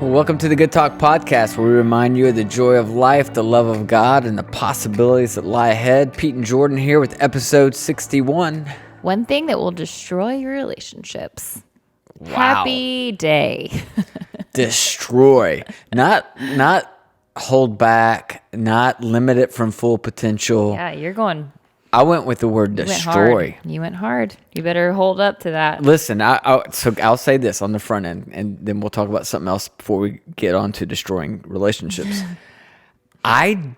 Welcome to the Good Talk Podcast, where we remind you of the joy of life, the love of God, and the possibilities that lie ahead. Pete and Jordyn here with episode 61. One thing that will destroy your relationships. Wow. Happy day. Destroy. Not hold back, not limit it from full potential. Yeah, you're going. I went with the word destroy. You went hard. You better hold up to that. Listen, so I'll say this on the front end, and then we'll talk about something else before we get on to destroying relationships. I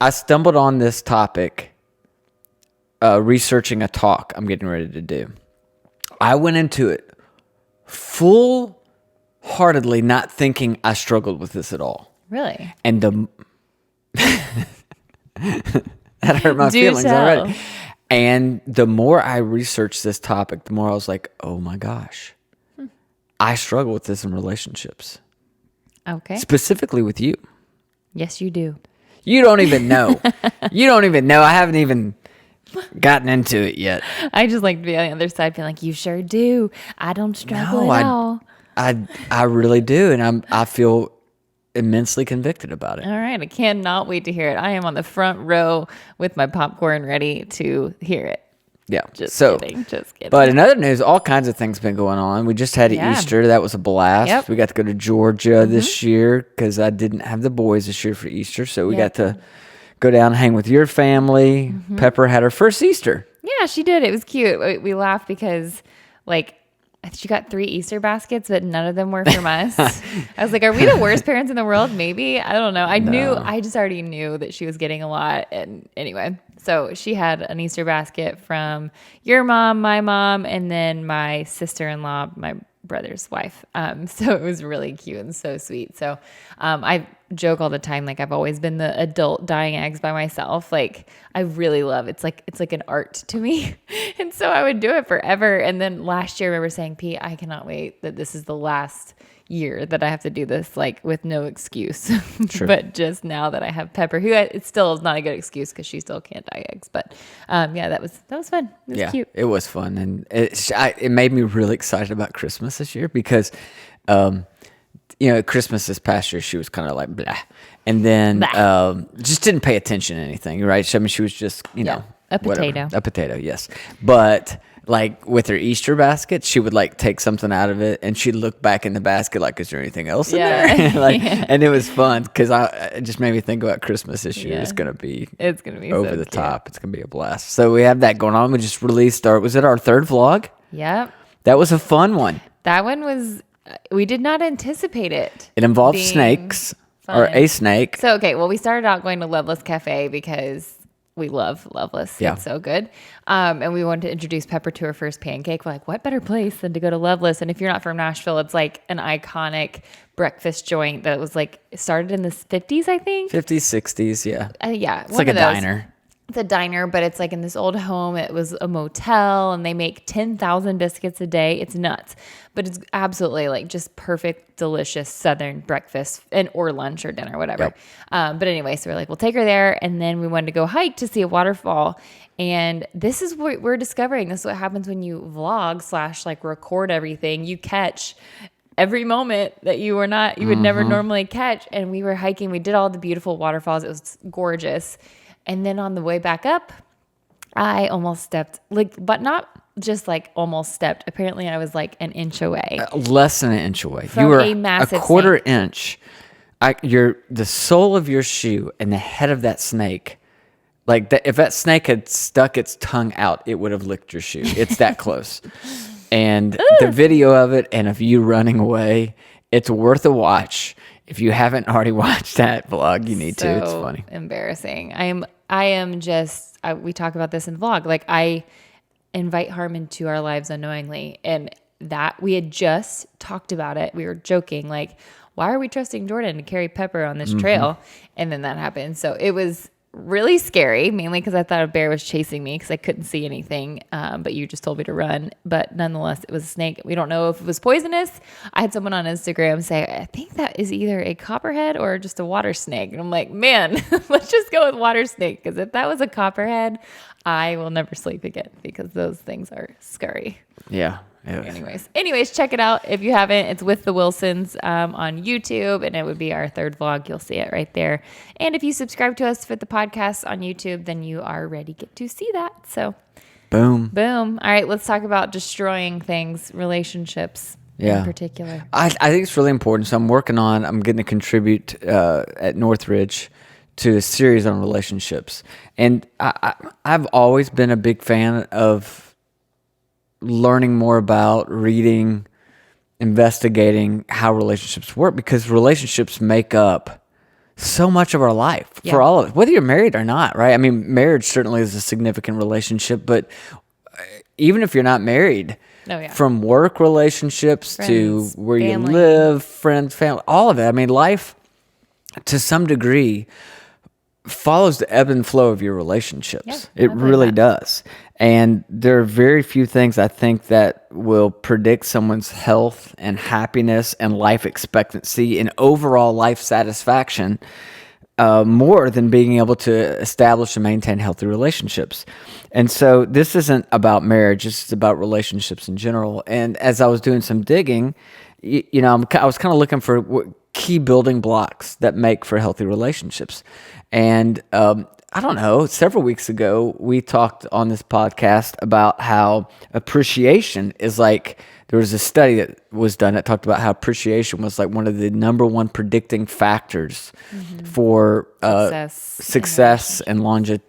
stumbled on this topic researching a talk I'm getting ready to do. I went into it full-heartedly not thinking I struggled with this at all. Really? And that hurt my feelings already. And the more I researched this topic, the more I was like, oh my gosh, I struggle with this in relationships. Okay. Specifically with you. Yes, you do. You don't even know. You don't even know. I haven't even gotten into it yet. I just like to be on the other side, being like, you sure do. I don't struggle at all. I really do. And I feel immensely convicted about it. All right. I cannot wait to hear it. I am on the front row with my popcorn ready to hear it. Yeah. Just kidding. But in other news, all kinds of things have been going on. We just had Easter. That was a blast. Yep. We got to go to Georgia this year because I didn't have the boys this year for Easter. So we got to go down and hang with your family. Pepper had her first Easter. Yeah, she did. It was cute. We laughed because, she got 3 Easter baskets, but none of them were from us. I was like, are we the worst parents in the world? Maybe. I don't know. I just already knew that she was getting a lot. And anyway, so she had an Easter basket from your mom, my mom, and then my sister-in-law, my brother's wife. So it was really cute and so sweet. So I joke all the time, like I've always been the adult dyeing eggs by myself. Like I really love it's like an art to me. And so I would do it forever. And then last year I remember saying, Pete, I cannot wait that this is the last year that I have to do this, like with no excuse. Sure. But just now that I have Pepper, who it still is not a good excuse because she still can't dye eggs. But that was fun. It was cute. It was fun. And it made me really excited about Christmas this year because, Christmas this past year, she was kind of like, blah. And then just didn't pay attention to anything, right? So, I mean, she was just, a potato. A potato, yes. But like with her Easter basket, she would like take something out of it and she'd look back in the basket like, is there anything else in there? And it was fun because it just made me think about Christmas this year. It's gonna be over the top. It's gonna be a blast. So we have that going on. We just released our 3rd vlog? Yep. That was a fun one. That one was, we did not anticipate it. It involved snakes or a snake. So, we started out going to Loveless Cafe because we love Loveless. Yeah. It's so good. And we wanted to introduce Pepper to her first pancake. We're like, what better place than to go to Loveless? And if you're not from Nashville, it's like an iconic breakfast joint that was like started in the 50s, I think. 50s, 60s, yeah. Yeah. It's like a diner. It's a diner, but it's like in this old home. It was a motel and they make 10,000 biscuits a day. It's nuts, but it's absolutely like just perfect, delicious Southern breakfast or lunch or dinner, whatever. Yep. But anyway, so we're like, we'll take her there. And then we wanted to go hike to see a waterfall. And this is what we're discovering. This is what happens when you vlog / like record everything. You catch every moment that you would never normally catch. And we were hiking. We did all the beautiful waterfalls. It was gorgeous. And then on the way back up, I almost stepped, but not just like almost stepped. Apparently, I was like an inch away. Less than an inch away. From you were a massive a quarter snake. Inch. The sole of your shoe and the head of that snake, like that. If that snake had stuck its tongue out, it would have licked your shoe. It's that close. And the video of it and of you running away, it's worth a watch. If you haven't already watched that vlog, you need to. It's funny. Embarrassing. I am just, we talk about this in the vlog. Like I invite harm into our lives unknowingly. And that we had just talked about it. We were joking like, why are we trusting Jordyn to carry Pepper on this trail? And then that happened. So it was really scary, mainly because I thought a bear was chasing me because I couldn't see anything. But you just told me to run. But nonetheless, it was a snake. We don't know if it was poisonous. I had someone on Instagram say, I think that is either a copperhead or just a water snake. And I'm like, man, let's just go with water snake. Because if that was a copperhead, I will never sleep again because those things are scary. Yeah. Anyways, check it out if you haven't. It's With the Wilsons on YouTube, and it would be our third vlog. You'll see it right there. And if you subscribe to us for the podcast on YouTube, then you already get to see that. So, boom. All right, let's talk about destroying things, relationships in particular. I think it's really important. So I'm getting to contribute at Northridge to a series on relationships. And I've always been a big fan of learning more about, reading, investigating how relationships work, because relationships make up so much of our life for all of us, whether you're married or not, right? I mean, marriage certainly is a significant relationship, but even if you're not married, from work relationships to where family. You live, friends, family, all of it. I mean, life to some degree follows the ebb and flow of your relationships. It really does. And there are very few things I think that will predict someone's health and happiness and life expectancy and overall life satisfaction more than being able to establish and maintain healthy relationships. And so this isn't about marriage, this is about relationships in general. And as I was doing some digging, I was kind of looking for key building blocks that make for healthy relationships. And I don't know, several weeks ago, we talked on this podcast about how appreciation is like, there was a study that was done that talked about how appreciation was like one of the number one predicting factors for success and longevity.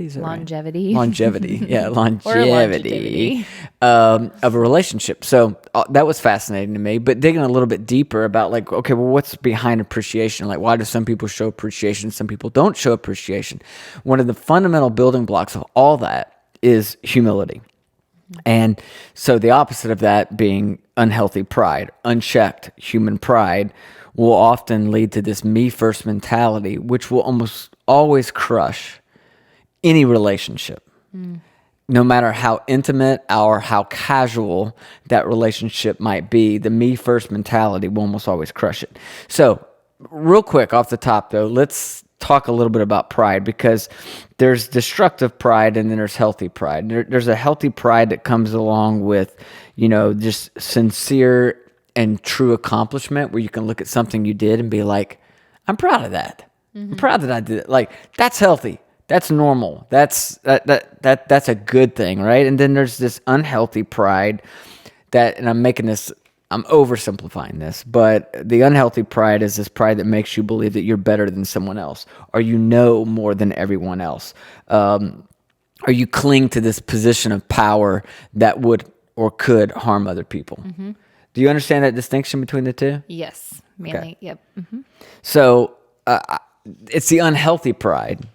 Is that longevity. Right? Longevity. Yeah, longevity of a relationship. So that was fascinating to me. But digging a little bit deeper about like, okay, well, what's behind appreciation? Like, why do some people show appreciation, some people don't show appreciation? One of the fundamental building blocks of all that is humility. And so the opposite of that being unhealthy pride, unchecked human pride, will often lead to this me first mentality, which will almost always crush any relationship. No matter how intimate or how casual that relationship might be, the me first mentality will almost always crush it. So real quick off the top though, let's talk a little bit about pride, because there's destructive pride and then there's healthy pride. There's a healthy pride that comes along with, just sincere and true accomplishment, where you can look at something you did and be like, I'm proud of that. I'm proud that I did it. Like, that's healthy. That's normal. That's a good thing, right? And then there's this unhealthy pride and I'm oversimplifying this, but the unhealthy pride is this pride that makes you believe that you're better than someone else, or you know more than everyone else, or you cling to this position of power that would or could harm other people. Do you understand that distinction between the two? Yes, mainly. Okay. Yep. So it's the unhealthy pride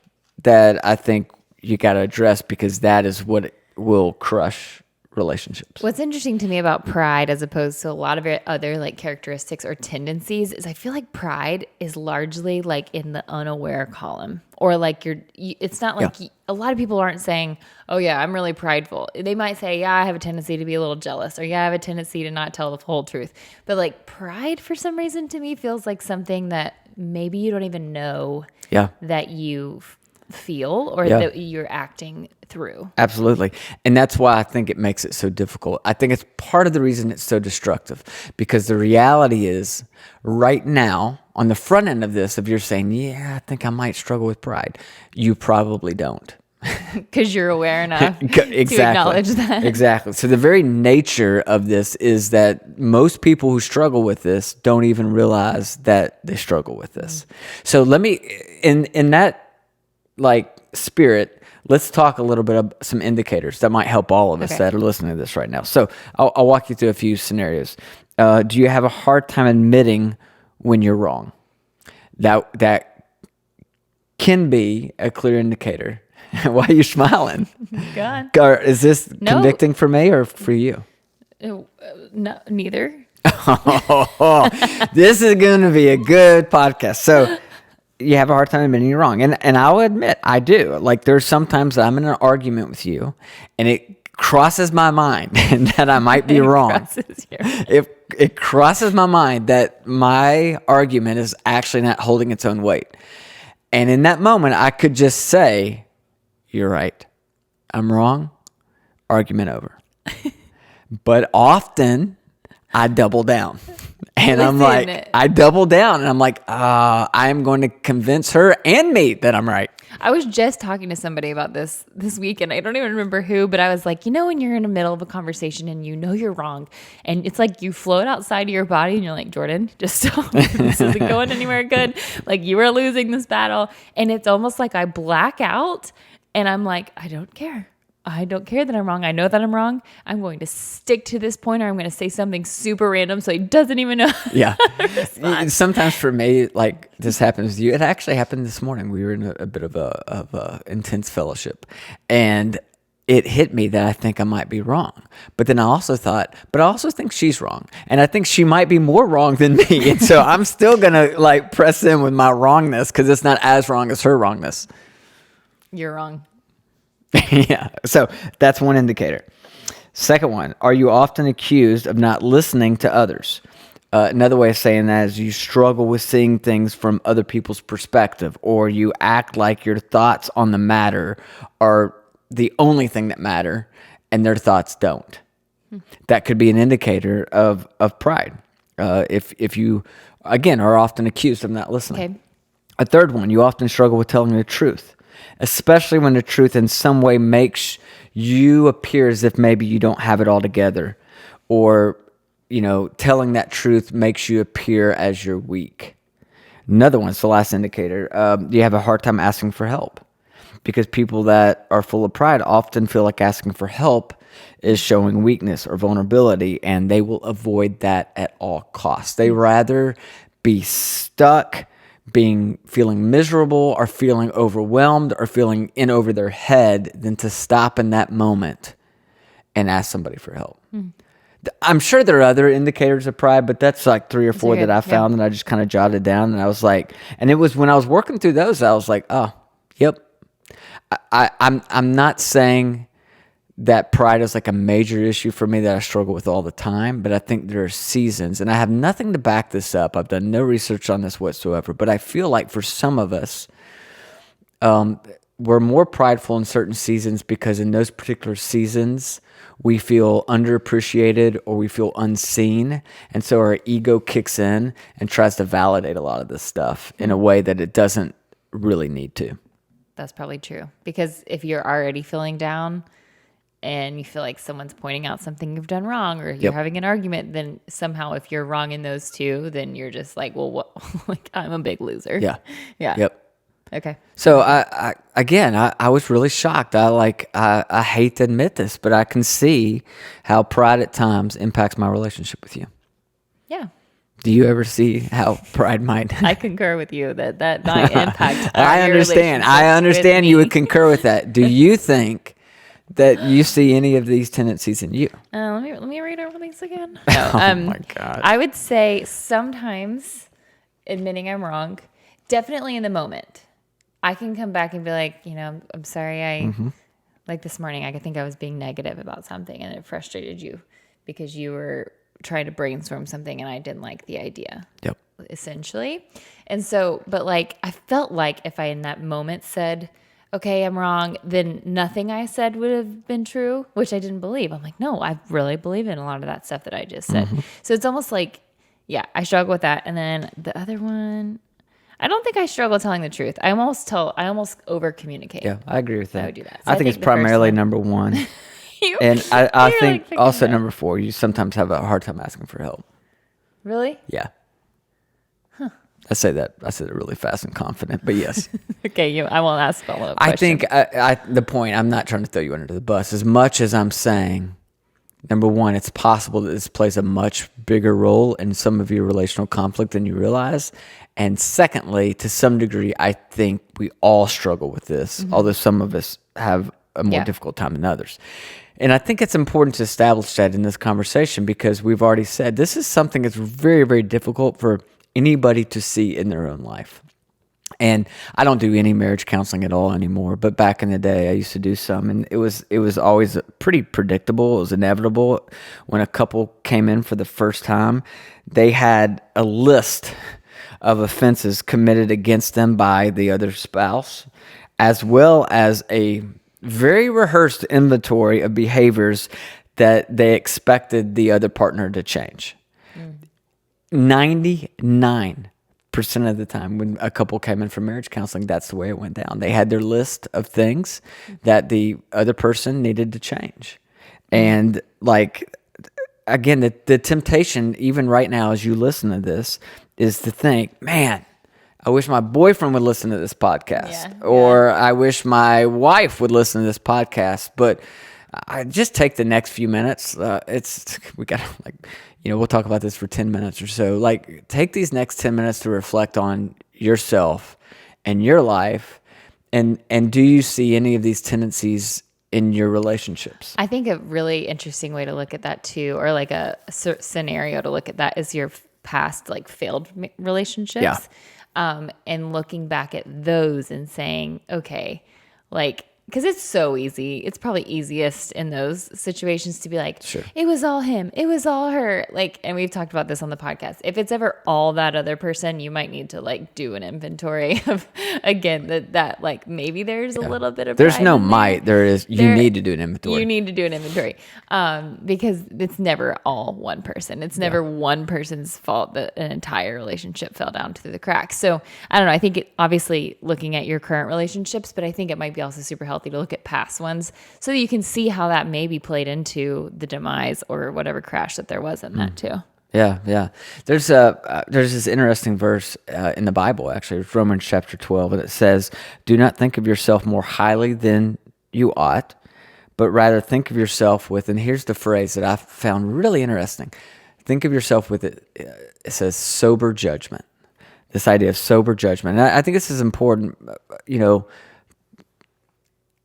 that I think you got to address, because that is what will crush relationships. What's interesting to me about pride, as opposed to a lot of other like characteristics or tendencies, is I feel like pride is largely like in the unaware column, or like it's not like a lot of people aren't saying, oh yeah, I'm really prideful. They might say, yeah, I have a tendency to be a little jealous, or yeah, I have a tendency to not tell the whole truth. But like pride, for some reason, to me feels like something that maybe you don't even know that you feel or that you're acting through. Absolutely. And that's why I think it makes it so difficult. I think it's part of the reason it's so destructive, because the reality is right now on the front end of this, if you're saying, yeah, I think I might struggle with pride, you probably don't. Because you're aware enough to acknowledge that. Exactly. So the very nature of this is that most people who struggle with this don't even realize that they struggle with this. So let me, in that like spirit, let's talk a little bit of some indicators that might help all of us that are listening to this right now. So I'll walk you through a few scenarios. Do you have a hard time admitting when you're wrong? That can be a clear indicator. Why are you smiling? God. Is this convicting for me or for you? No, neither. This is going to be a good podcast. So you have a hard time admitting you're wrong. And I'll admit, I do. Like, there's sometimes I'm in an argument with you, and it crosses my mind that I might be wrong. It crosses my mind that my argument is actually not holding its own weight. And in that moment, I could just say, you're right. I'm wrong. Argument over. But often I double down. And I'm Listen. like, I double down and I'm like, I am going to convince her and me that I'm right. I was just talking to somebody about this week, and I don't even remember who, but I was like, when you're in the middle of a conversation and you're wrong, and it's like you float outside of your body and you're like, Jordan, just stop. This isn't going anywhere good. Like, you are losing this battle. And it's almost like I black out and I'm like, I don't care. I don't care that I'm wrong. I know that I'm wrong. I'm going to stick to this point, or I'm going to say something super random so he doesn't even know. Yeah. Sometimes for me, like this happens with you. It actually happened this morning. We were in a bit of a intense fellowship, and it hit me that I think I might be wrong. But then I also thought, but I also think she's wrong. And I think she might be more wrong than me. And so I'm still going to like press in with my wrongness because it's not as wrong as her wrongness. You're wrong. Yeah. So that's one indicator. Second one, are you often accused of not listening to others? Another way of saying that is you struggle with seeing things from other people's perspective, or you act like your thoughts on the matter are the only thing that matter and their thoughts don't. That could be an indicator of pride. If you, again, are often accused of not listening. Okay. A third one, you often struggle with telling the truth, especially when the truth in some way makes you appear as if maybe you don't have it all together, or, telling that truth makes you appear as you're weak. Another one, it's the last indicator, you have a hard time asking for help, because people that are full of pride often feel like asking for help is showing weakness or vulnerability, and they will avoid that at all costs. They rather be stuck feeling miserable or feeling overwhelmed or feeling in over their head than to stop in that moment and ask somebody for help. I'm sure there are other indicators of pride, but that's like 3 or 4 that I found, and I just kind of jotted down, and I was like, and it was when I was working through those, I was like, oh, yep. I'm not saying that pride is like a major issue for me that I struggle with all the time, but I think there are seasons, and I have nothing to back this up. I've done no research on this whatsoever, but I feel like for some of us, we're more prideful in certain seasons because in those particular seasons, we feel underappreciated or we feel unseen, and so our ego kicks in and tries to validate a lot of this stuff in a way that it doesn't really need to. That's probably true, because if you're already feeling down and you feel like someone's pointing out something you've done wrong, or you're having an argument, then somehow if you're wrong in those two, then you're just like, well, what? Like, I'm a big loser. Yeah. Yeah. Yep. Okay. So I was really shocked. I hate to admit this, but I can see how pride at times impacts my relationship with you. Yeah. Do you ever see how pride might? I concur with you that might impact. I understand you would concur with that. Do you think that you see any of these tendencies in you? Let me read over these again. No, oh my God. I would say sometimes admitting I'm wrong, definitely in the moment. I can come back and be like, I'm sorry. Like this morning, I think I was being negative about something and it frustrated you because you were trying to brainstorm something and I didn't like the idea. Yep. Essentially. And so, but like, I felt like if I in that moment said, okay, I'm wrong, then nothing I said would have been true, which I didn't believe. I'm like, no, I really believe in a lot of that stuff that I just said. So it's almost like, yeah, I struggle with that. And then the other one, I don't think I struggle telling the truth. I almost over communicate. Yeah, I agree with that. I would do that. I So think it's primarily number one. And I think like also that. number 4, you sometimes have a hard time asking for help. Really? Yeah. I said it really fast and confident, but yes. Okay, I won't ask follow-up I questions. think the point, I'm not trying to throw you under the bus, as much as I'm saying, number 1, it's possible that this plays a much bigger role in some of your relational conflict than you realize. And secondly, to some degree, I think we all struggle with this, although some of us have a more difficult time than others. And I think it's important to establish that in this conversation because we've already said this is something that's very, very difficult for anybody to see in their own life. And I don't do any marriage counseling at all anymore, but back in the day I used to do some, and it was always pretty predictable. It was inevitable. When a couple came in for the first time, they had a list of offenses committed against them by the other spouse, as well as a very rehearsed inventory of behaviors that they expected the other partner to change. 99% of the time when a couple came in for marriage counseling, that's the way it went down. They had their list of things that the other person needed to change. And like, again, the temptation, even right now as you listen to this, is to think, man, I wish my boyfriend would listen to this podcast, or I wish my wife would listen to this podcast. But I just take the next few minutes. We got we'll talk about this for 10 minutes or so. Like, take these next 10 minutes to reflect on yourself and your life, and do you see any of these tendencies in your relationships? I think a really interesting way to look at that too, or like a scenario to look at that, is your past like failed relationships. Yeah. And looking back at those and saying, okay, like, because it's so easy. It's probably easiest in those situations to be like, Sure, it was all him. It was all her. Like, and we've talked about this on the podcast. If it's ever all that other person, you might need to like do an inventory of, again, that like maybe there's a little bit of there's no pride in might. There is. You need to do an inventory. You need to do an inventory, because it's never all one person. It's never one person's fault that an entire relationship fell down through the cracks. So I don't know. I think obviously looking at your current relationships, but I think it might be also super healthy to look at past ones so that you can see how that maybe played into the demise or whatever crash that there was in that too. Yeah. There's this interesting verse in the Bible, actually, it's Romans chapter 12, and it says, "Do not think of yourself more highly than you ought, but rather think of yourself with," and here's the phrase that I found really interesting. Think of yourself with it. It says sober judgment. This idea of sober judgment. And I think this is important.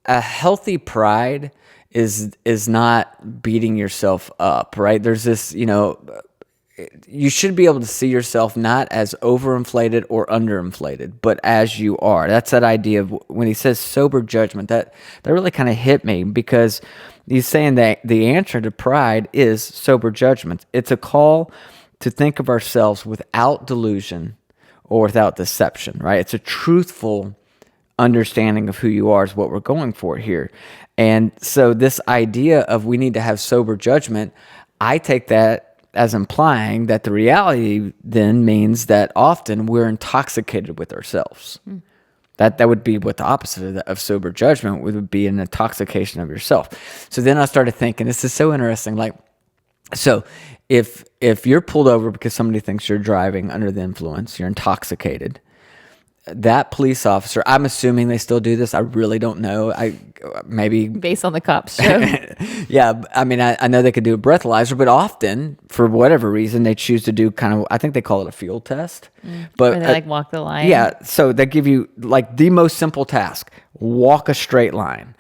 A healthy pride is not beating yourself up, right? There's this, you should be able to see yourself not as overinflated or underinflated, but as you are. That's that idea of when he says sober judgment, that really kind of hit me, because he's saying that the answer to pride is sober judgment. It's a call to think of ourselves without delusion or without deception, right? It's a truthful understanding of who you are is what we're going for here. And so this idea of we need to have sober judgment, I take that as implying that the reality then means that often we're intoxicated with ourselves. That would be what the opposite of sober judgment would be, an intoxication of yourself. So then I started thinking, this is so interesting. Like, so if you're pulled over because somebody thinks you're driving under the influence, you're intoxicated, that police officer, I'm assuming they still do this. I really don't know. Maybe based on the cops show. Yeah, I mean, I know they could do a breathalyzer, but often, for whatever reason, they choose to do kind of, I think they call it a field test. But or they like walk the line. Yeah, so they give you like the most simple task: walk a straight line,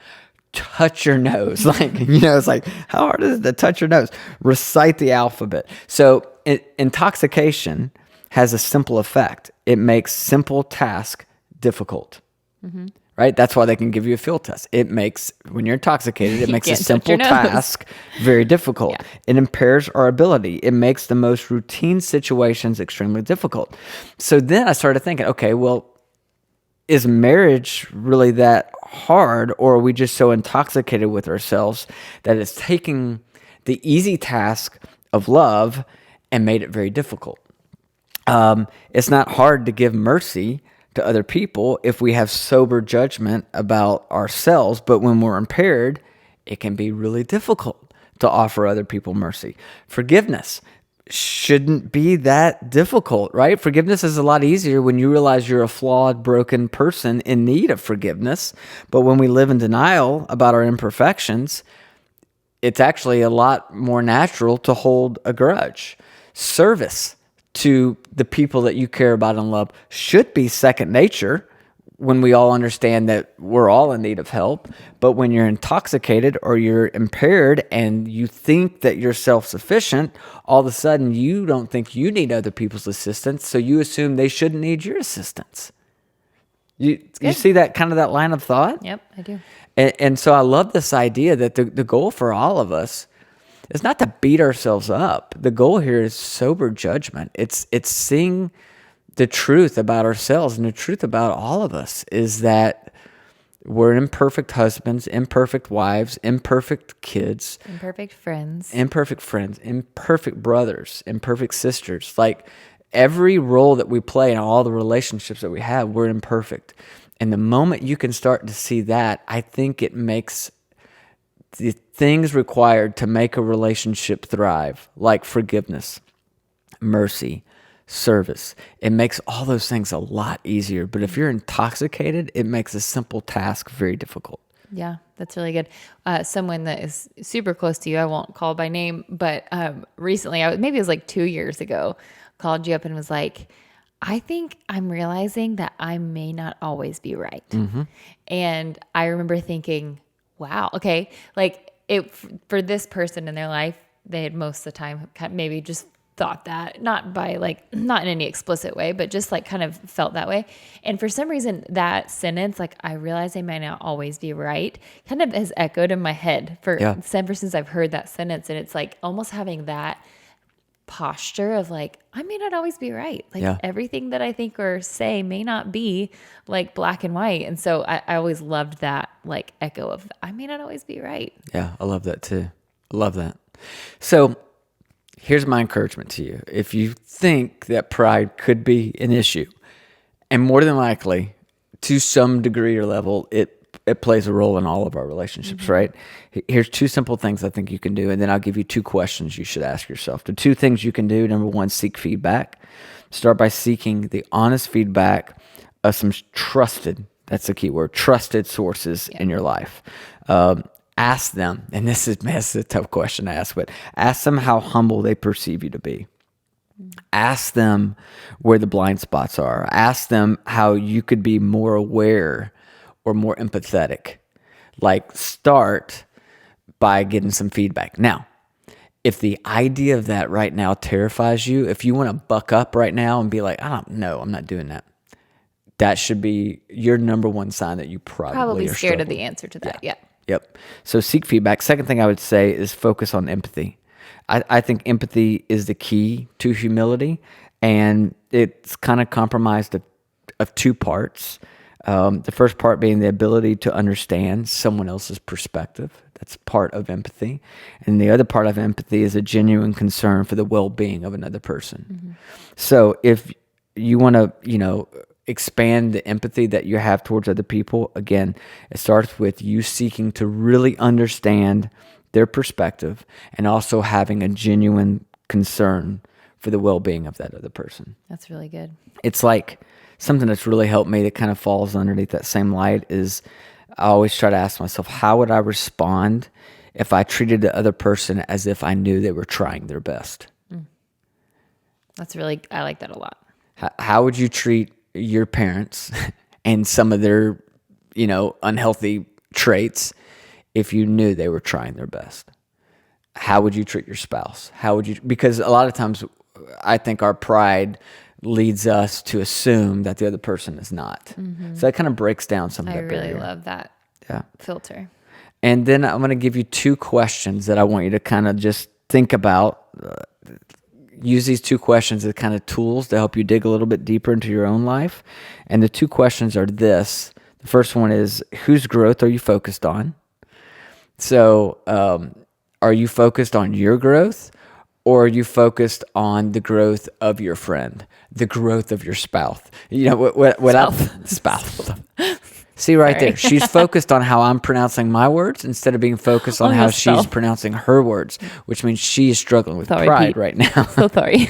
touch your nose. Like, it's like, how hard is it to touch your nose? Recite the alphabet. So intoxication has a simple effect. It makes simple task difficult, right? That's why they can give you a field test. It makes, when you're intoxicated, it makes a simple task very difficult. Yeah. It impairs our ability. It makes the most routine situations extremely difficult. So then I started thinking, okay, well, is marriage really that hard, or are we just so intoxicated with ourselves that it's taking the easy task of love and made it very difficult? It's not hard to give mercy to other people if we have sober judgment about ourselves, but when we're impaired, it can be really difficult to offer other people mercy. Forgiveness shouldn't be that difficult, right? Forgiveness is a lot easier when you realize you're a flawed, broken person in need of forgiveness. But when we live in denial about our imperfections, it's actually a lot more natural to hold a grudge. Service to the people that you care about and love should be second nature when we all understand that we're all in need of help. But when you're intoxicated or you're impaired and you think that you're self-sufficient, all of a sudden you don't think you need other people's assistance, so you assume they shouldn't need your assistance. You see that kind of that line of thought? Yep, I do. And so I love this idea that the goal for all of us is not to beat ourselves up. The goal here is sober judgment. It's seeing the truth about ourselves, and the truth about all of us is that We're imperfect husbands, imperfect wives, imperfect kids, Imperfect friends. imperfect brothers, imperfect sisters. Like every role that we play in all the relationships that we have, we're imperfect. And the moment you can start to see that, I think it makes the things required to make a relationship thrive, like forgiveness, mercy, service. It makes all those things a lot easier. But if you're intoxicated, it makes a simple task very difficult. Yeah, that's really good. Someone that is super close to you, I won't call by name, but recently, maybe it was like 2 years ago, called you up and was like, I think I'm realizing that I may not always be right. And I remember thinking, wow, okay, like for this person in their life, they had most of the time maybe just thought that, not in any explicit way, but just like kind of felt that way. And for some reason, that sentence, like, I realize I may not always be right, kind of has echoed in my head ever since I've heard that sentence. And it's like almost having that posture of like, I may not always be right. Like everything that I think or say may not be like black and white. And so I always loved that like echo of, I may not always be right. Yeah, I love that too. I love that. So here's my encouragement to you. If you think that pride could be an issue, and more than likely, to some degree or level, it plays a role in all of our relationships, right? Here's 2 simple things I think you can do, and then I'll give you 2 questions you should ask yourself. The 2 things you can do, number 1, seek feedback. Start by seeking the honest feedback of some trusted, that's the key word, trusted sources in your life. Ask them, and this is a tough question to ask, but ask them how humble they perceive you to be. Ask them where the blind spots are. Ask them how you could be more aware or more empathetic. Like, start by getting some feedback. Now, if the idea of that right now terrifies you, if you want to buck up right now and be like, I don't know, I'm not doing that, that should be your number 1 sign that you probably are scared struggling. of the answer to that. Yeah. Yep. So seek feedback. Second thing I would say is focus on empathy. I think empathy is the key to humility, and it's kind of comprised of 2 parts. The first part being the ability to understand someone else's perspective. That's part of empathy. And the other part of empathy is a genuine concern for the well-being of another person. So if you want to, expand the empathy that you have towards other people, again, it starts with you seeking to really understand their perspective and also having a genuine concern for the well-being of that other person. That's really good. It's like something that's really helped me that kind of falls underneath that same light is I always try to ask myself, how would I respond if I treated the other person as if I knew they were trying their best? I like that a lot. How would you treat your parents and some of their, unhealthy traits if you knew they were trying their best? How would you treat your spouse? Because a lot of times I think our pride leads us to assume that the other person is not. So that kind of breaks down some of that barrier. I really love that filter. And then I'm going to give you 2 questions that I want you to kind of just think about. Use these 2 questions as kind of tools to help you dig a little bit deeper into your own life. And the 2 questions are this. The first one is, whose growth are you focused on? So are you focused on your growth, or are you focused on the growth of your friend, the growth of your spouse? Spouse. See right there. She's focused on how I'm pronouncing my words instead of being focused on how she's pronouncing her words, which means she is struggling with pride Pete. right now. So sorry.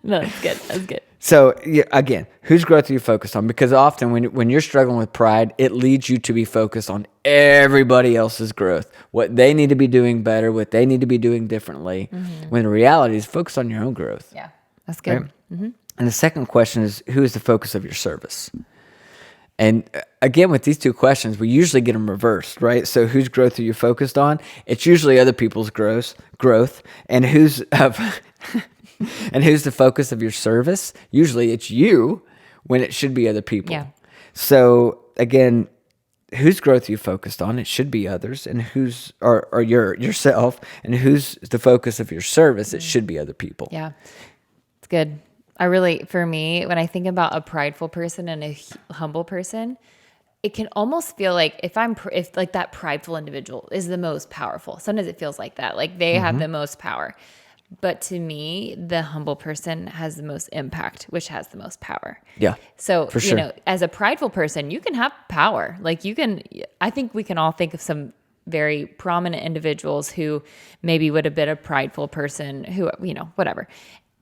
No, that's good. That's good. So again, whose growth are you focused on? Because often when you're struggling with pride, it leads you to be focused on everybody else's growth, what they need to be doing better, what they need to be doing differently, when the reality is focus on your own growth. Yeah, that's good. Right? And the second question is, who is the focus of your service? And again, with these 2 questions, we usually get them reversed, right? So whose growth are you focused on? It's usually other people's growth. And who's the focus of your service? Usually it's you, when it should be other people. Yeah. So again, whose growth are you focused on? It should be others. And yourself. And who's the focus of your service? It should be other people. Yeah, it's good. For me, when I think about a prideful person and a humble person, it can almost feel like if like that prideful individual is the most powerful. Sometimes it feels like that, like they have the most power. But to me, the humble person has the most impact, which has the most power. Yeah. So, for sure. As a prideful person, you can have power. Like I think we can all think of some very prominent individuals who maybe would have been a prideful person who, whatever.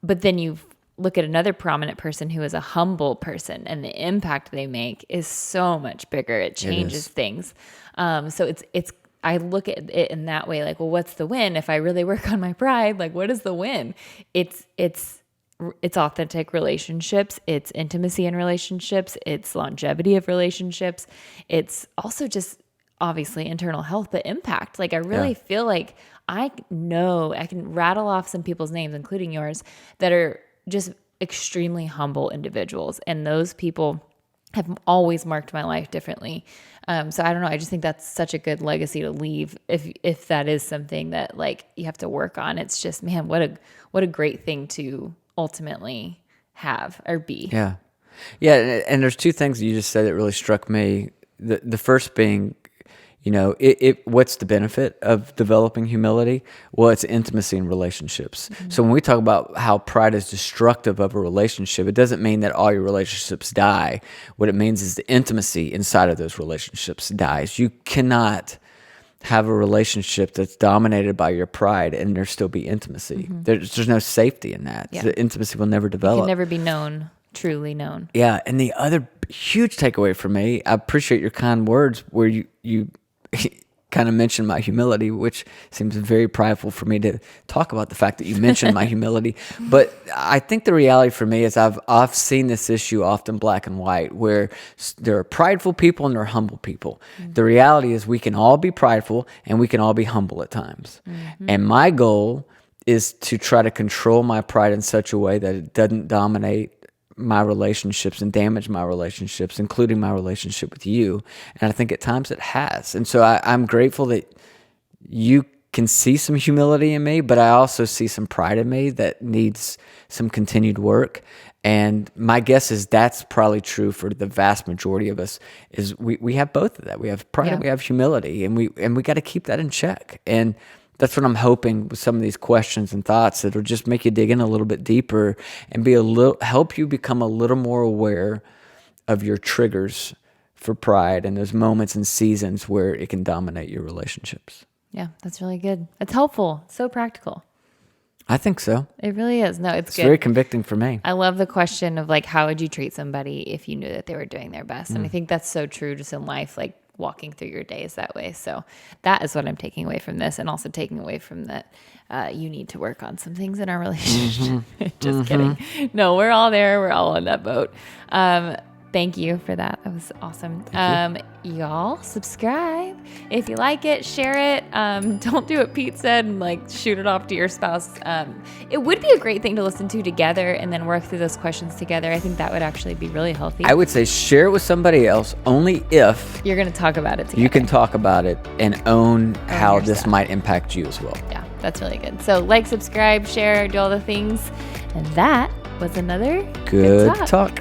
But then you look at another prominent person who is a humble person, and the impact they make is so much bigger. It changes things. So I look at it in that way, like, well, what's the win? If I really work on my pride, like, what is the win? It's authentic relationships. It's intimacy in relationships. It's longevity of relationships. It's also just obviously internal health, but impact. Like, I really feel like I can rattle off some people's names, including yours, that are just extremely humble individuals. And those people have always marked my life differently. So I don't know. I just think that's such a good legacy to leave. If that is something that like you have to work on, it's just, man, what a great thing to ultimately have or be. Yeah. Yeah. And there's two things that you just said that really struck me. The first being, what's the benefit of developing humility? Well, it's intimacy in relationships. Mm-hmm. So when we talk about how pride is destructive of a relationship, it doesn't mean that all your relationships die. What it means is the intimacy inside of those relationships dies. You cannot have a relationship that's dominated by your pride and there still be intimacy. Mm-hmm. There's no safety in that. Yeah. The intimacy will never develop. It can never be known, truly known. Yeah. And the other huge takeaway for me, I appreciate your kind words where you kind of mentioned my humility, which seems very prideful for me to talk about the fact that you mentioned my humility. But I think the reality for me is I've seen this issue often black and white, where there are prideful people and there are humble people. Mm-hmm. The reality is we can all be prideful and we can all be humble at times. Mm-hmm. And my goal is to try to control my pride in such a way that it doesn't dominate my relationships and damage my relationships, including my relationship with you. And I think at times it has. And so I'm grateful that you can see some humility in me, but I also see some pride in me that needs some continued work. And my guess is that's probably true for the vast majority of us, is we have both of that. We have pride and we have humility, and we got to keep that in check. And that's what I'm hoping with some of these questions and thoughts, that will just make you dig in a little bit deeper and help you become a little more aware of your triggers for pride and those moments and seasons where it can dominate your relationships. Yeah, that's really good. It's helpful. So practical. I think so. It really is. No, it's good. It's very convicting for me. I love the question of like, how would you treat somebody if you knew that they were doing their best? And I think that's so true just in life, like walking through your days that way. So that is what I'm taking away from this, and also taking away from that you need to work on some things in our relationship. Just kidding. No, we're all there. We're all on that boat. Thank you for that. That was awesome. Y'all subscribe if you like it, share it. Don't do what Pete said and like shoot it off to your spouse. It would be a great thing to listen to together and then work through those questions together. I think that would actually be really healthy. I would say share it with somebody else only if you're going to talk about it together. You can talk about it and own how this might impact you as well. Yeah, that's really good. So like, subscribe, share, do all the things. And that was another good talk.